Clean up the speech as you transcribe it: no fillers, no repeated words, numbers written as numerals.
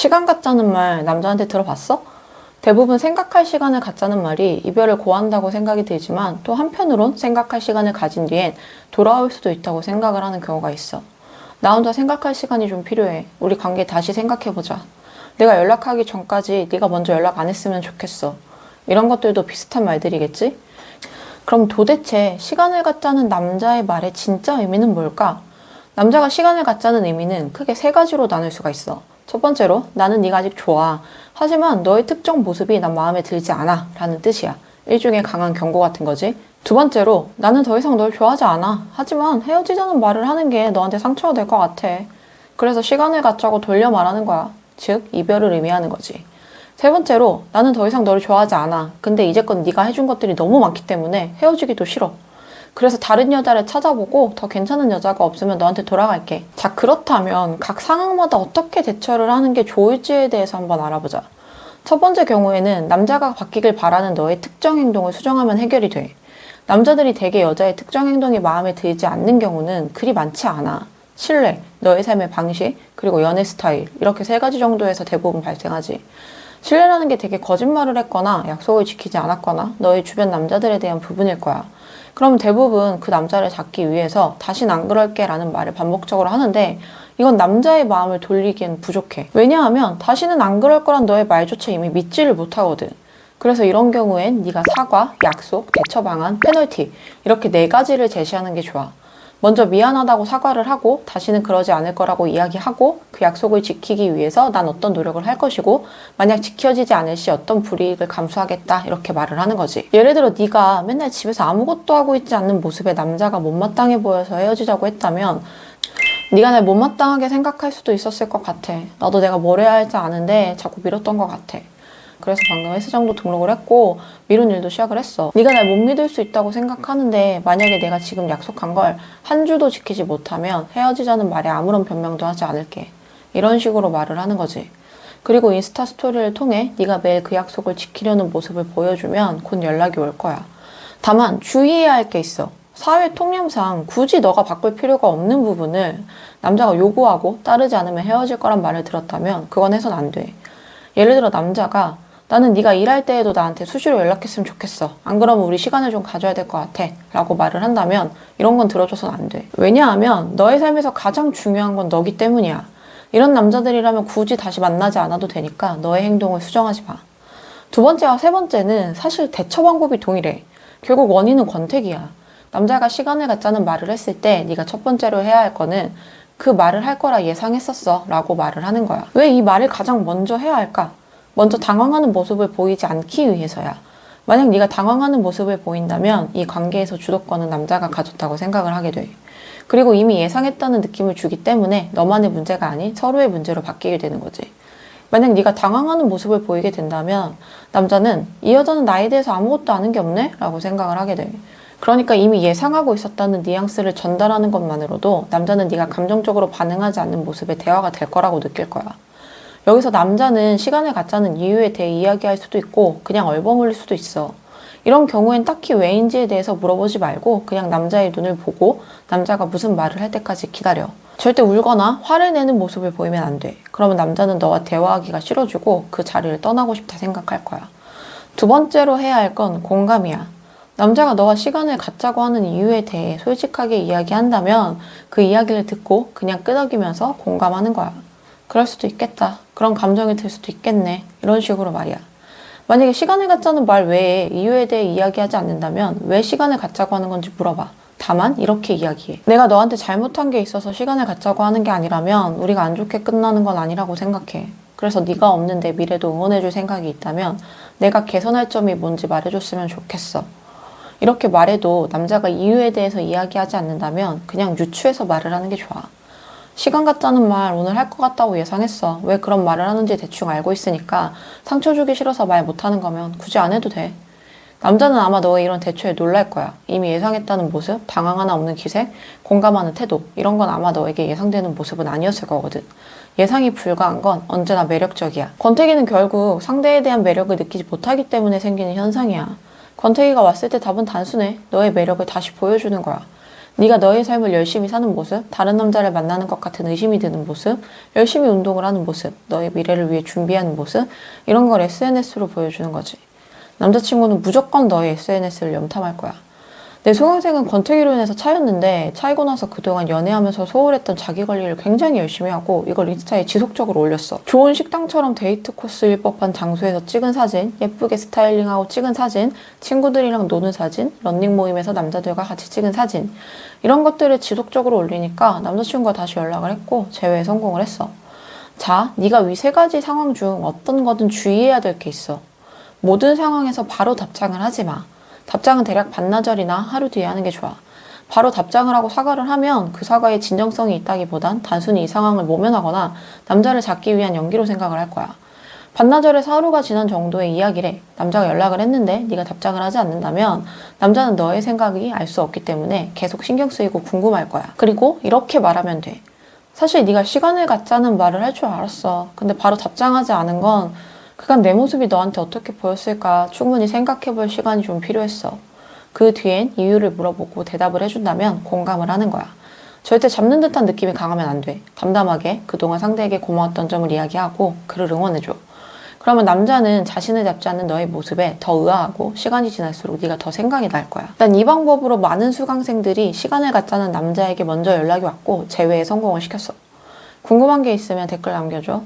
시간 갖자는 말 남자한테 들어봤어? 대부분 생각할 시간을 갖자는 말이 이별을 고한다고 생각이 들지만 또 한편으론 생각할 시간을 가진 뒤엔 돌아올 수도 있다고 생각을 하는 경우가 있어. 나 혼자 생각할 시간이 좀 필요해. 우리 관계 다시 생각해보자. 내가 연락하기 전까지 네가 먼저 연락 안 했으면 좋겠어. 이런 것들도 비슷한 말들이겠지? 그럼 도대체 시간을 갖자는 남자의 말의 진짜 의미는 뭘까? 남자가 시간을 갖자는 의미는 크게 세 가지로 나눌 수가 있어. 첫 번째로 나는 네가 아직 좋아. 하지만 너의 특정 모습이 난 마음에 들지 않아 라는 뜻이야. 일종의 강한 경고 같은 거지. 두 번째로 나는 더 이상 널 좋아하지 않아. 하지만 헤어지자는 말을 하는 게 너한테 상처가 될 것 같아. 그래서 시간을 갖자고 돌려 말하는 거야. 즉 이별을 의미하는 거지. 세 번째로 나는 더 이상 너를 좋아하지 않아. 근데 이제껏 네가 해준 것들이 너무 많기 때문에 헤어지기도 싫어. 그래서 다른 여자를 찾아보고 더 괜찮은 여자가 없으면 너한테 돌아갈게. 자, 그렇다면 각 상황마다 어떻게 대처를 하는 게 좋을지에 대해서 한번 알아보자. 첫 번째 경우에는 남자가 바뀌길 바라는 너의 특정 행동을 수정하면 해결이 돼. 남자들이 대개 여자의 특정 행동이 마음에 들지 않는 경우는 그리 많지 않아. 신뢰, 너의 삶의 방식, 그리고 연애 스타일 이렇게 세 가지 정도에서 대부분 발생하지. 신뢰라는 게 되게 거짓말을 했거나 약속을 지키지 않았거나 너의 주변 남자들에 대한 부분일 거야. 그럼 대부분 그 남자를 잡기 위해서 다신 안 그럴게 라는 말을 반복적으로 하는데 이건 남자의 마음을 돌리기엔 부족해. 왜냐하면 다시는 안 그럴 거란 너의 말조차 이미 믿지를 못하거든. 그래서 이런 경우엔 네가 사과, 약속, 대처 방안, 페널티 이렇게 네 가지를 제시하는 게 좋아. 먼저 미안하다고 사과를 하고 다시는 그러지 않을 거라고 이야기하고 그 약속을 지키기 위해서 난 어떤 노력을 할 것이고 만약 지켜지지 않을 시 어떤 불이익을 감수하겠다 이렇게 말을 하는 거지. 예를 들어 네가 맨날 집에서 아무것도 하고 있지 않는 모습에 남자가 못마땅해 보여서 헤어지자고 했다면 네가 날 못마땅하게 생각할 수도 있었을 것 같아. 나도 내가 뭘 해야 할지 아는데 자꾸 미뤘던 것 같아. 그래서 방금 헬스장도 등록을 했고 미룬 일도 시작을 했어. 네가 날 못 믿을 수 있다고 생각하는데 만약에 내가 지금 약속한 걸 한 주도 지키지 못하면 헤어지자는 말에 아무런 변명도 하지 않을게. 이런 식으로 말을 하는 거지. 그리고 인스타 스토리를 통해 네가 매일 그 약속을 지키려는 모습을 보여주면 곧 연락이 올 거야. 다만 주의해야 할 게 있어. 사회 통념상 굳이 너가 바꿀 필요가 없는 부분을 남자가 요구하고 따르지 않으면 헤어질 거란 말을 들었다면 그건 해선 안 돼. 예를 들어 남자가 나는 네가 일할 때에도 나한테 수시로 연락했으면 좋겠어. 안 그러면 우리 시간을 좀 가져야 될 것 같아. 라고 말을 한다면 이런 건 들어줘선 안 돼. 왜냐하면 너의 삶에서 가장 중요한 건 너기 때문이야. 이런 남자들이라면 굳이 다시 만나지 않아도 되니까 너의 행동을 수정하지 마. 두 번째와 세 번째는 사실 대처 방법이 동일해. 결국 원인은 권태기야. 남자가 시간을 갖자는 말을 했을 때 네가 첫 번째로 해야 할 거는 그 말을 할 거라 예상했었어 라고 말을 하는 거야. 왜 이 말을 가장 먼저 해야 할까? 먼저 당황하는 모습을 보이지 않기 위해서야. 만약 네가 당황하는 모습을 보인다면 이 관계에서 주도권은 남자가 가졌다고 생각을 하게 돼. 그리고 이미 예상했다는 느낌을 주기 때문에 너만의 문제가 아닌 서로의 문제로 바뀌게 되는 거지. 만약 네가 당황하는 모습을 보이게 된다면 남자는 이 여자는 나에 대해서 아무것도 아는 게 없네? 라고 생각을 하게 돼. 그러니까 이미 예상하고 있었다는 뉘앙스를 전달하는 것만으로도 남자는 네가 감정적으로 반응하지 않는 모습의 대화가 될 거라고 느낄 거야. 여기서 남자는 시간을 갖자는 이유에 대해 이야기할 수도 있고 그냥 얼버무릴 수도 있어. 이런 경우엔 딱히 왜인지에 대해서 물어보지 말고 그냥 남자의 눈을 보고 남자가 무슨 말을 할 때까지 기다려. 절대 울거나 화를 내는 모습을 보이면 안 돼. 그러면 남자는 너와 대화하기가 싫어지고 그 자리를 떠나고 싶다 생각할 거야. 두 번째로 해야 할 건 공감이야. 남자가 너와 시간을 갖자고 하는 이유에 대해 솔직하게 이야기한다면 그 이야기를 듣고 그냥 끄덕이면서 공감하는 거야. 그럴 수도 있겠다. 그런 감정이 들 수도 있겠네. 이런 식으로 말이야. 만약에 시간을 갖자는 말 외에 이유에 대해 이야기하지 않는다면 왜 시간을 갖자고 하는 건지 물어봐. 다만 이렇게 이야기해. 내가 너한테 잘못한 게 있어서 시간을 갖자고 하는 게 아니라면 우리가 안 좋게 끝나는 건 아니라고 생각해. 그래서 네가 없는 내 미래도 응원해줄 생각이 있다면 내가 개선할 점이 뭔지 말해줬으면 좋겠어. 이렇게 말해도 남자가 이유에 대해서 이야기하지 않는다면 그냥 유추해서 말을 하는 게 좋아. 시간 갖자는 말 오늘 할 것 같다고 예상했어. 왜 그런 말을 하는지 대충 알고 있으니까 상처 주기 싫어서 말 못하는 거면 굳이 안 해도 돼. 남자는 아마 너의 이런 대처에 놀랄 거야. 이미 예상했다는 모습, 당황 하나 없는 기색, 공감하는 태도 이런 건 아마 너에게 예상되는 모습은 아니었을 거거든. 예상이 불가한 건 언제나 매력적이야. 권태기는 결국 상대에 대한 매력을 느끼지 못하기 때문에 생기는 현상이야. 권태기가 왔을 때 답은 단순해. 너의 매력을 다시 보여주는 거야. 네가 너의 삶을 열심히 사는 모습, 다른 남자를 만나는 것 같은 의심이 드는 모습, 열심히 운동을 하는 모습, 너의 미래를 위해 준비하는 모습, 이런 걸 SNS로 보여주는 거지. 남자친구는 무조건 너의 SNS를 염탐할 거야. 내 소개팅은 권태기로 인해서 차였는데 차이고 나서 그동안 연애하면서 소홀했던 자기 관리를 굉장히 열심히 하고 이걸 인스타에 지속적으로 올렸어. 좋은 식당처럼 데이트 코스일 법한 장소에서 찍은 사진, 예쁘게 스타일링하고 찍은 사진, 친구들이랑 노는 사진, 런닝 모임에서 남자들과 같이 찍은 사진, 이런 것들을 지속적으로 올리니까 남자친구가 다시 연락을 했고 재회에 성공을 했어. 자, 네가 위 세 가지 상황 중 어떤 거든 주의해야 될 게 있어. 모든 상황에서 바로 답장을 하지 마. 답장은 대략 반나절이나 하루 뒤에 하는 게 좋아. 바로 답장을 하고 사과를 하면 그 사과에 진정성이 있다기보단 단순히 이 상황을 모면하거나 남자를 잡기 위한 연기로 생각을 할 거야. 반나절에서 하루가 지난 정도의 이야기래. 남자가 연락을 했는데 네가 답장을 하지 않는다면 남자는 너의 생각이 알 수 없기 때문에 계속 신경 쓰이고 궁금할 거야. 그리고 이렇게 말하면 돼. 사실 네가 시간을 갖자는 말을 할 줄 알았어. 근데 바로 답장하지 않은 건 그간 내 모습이 너한테 어떻게 보였을까 충분히 생각해볼 시간이 좀 필요했어. 그 뒤엔 이유를 물어보고 대답을 해준다면 공감을 하는 거야. 절대 잡는 듯한 느낌이 강하면 안 돼. 담담하게 그동안 상대에게 고마웠던 점을 이야기하고 그를 응원해줘. 그러면 남자는 자신을 잡지 않는 너의 모습에 더 의아하고 시간이 지날수록 네가 더 생각이 날 거야. 난 이 방법으로 많은 수강생들이 시간을 갖자는 남자에게 먼저 연락이 왔고 재회에 성공을 시켰어. 궁금한 게 있으면 댓글 남겨줘.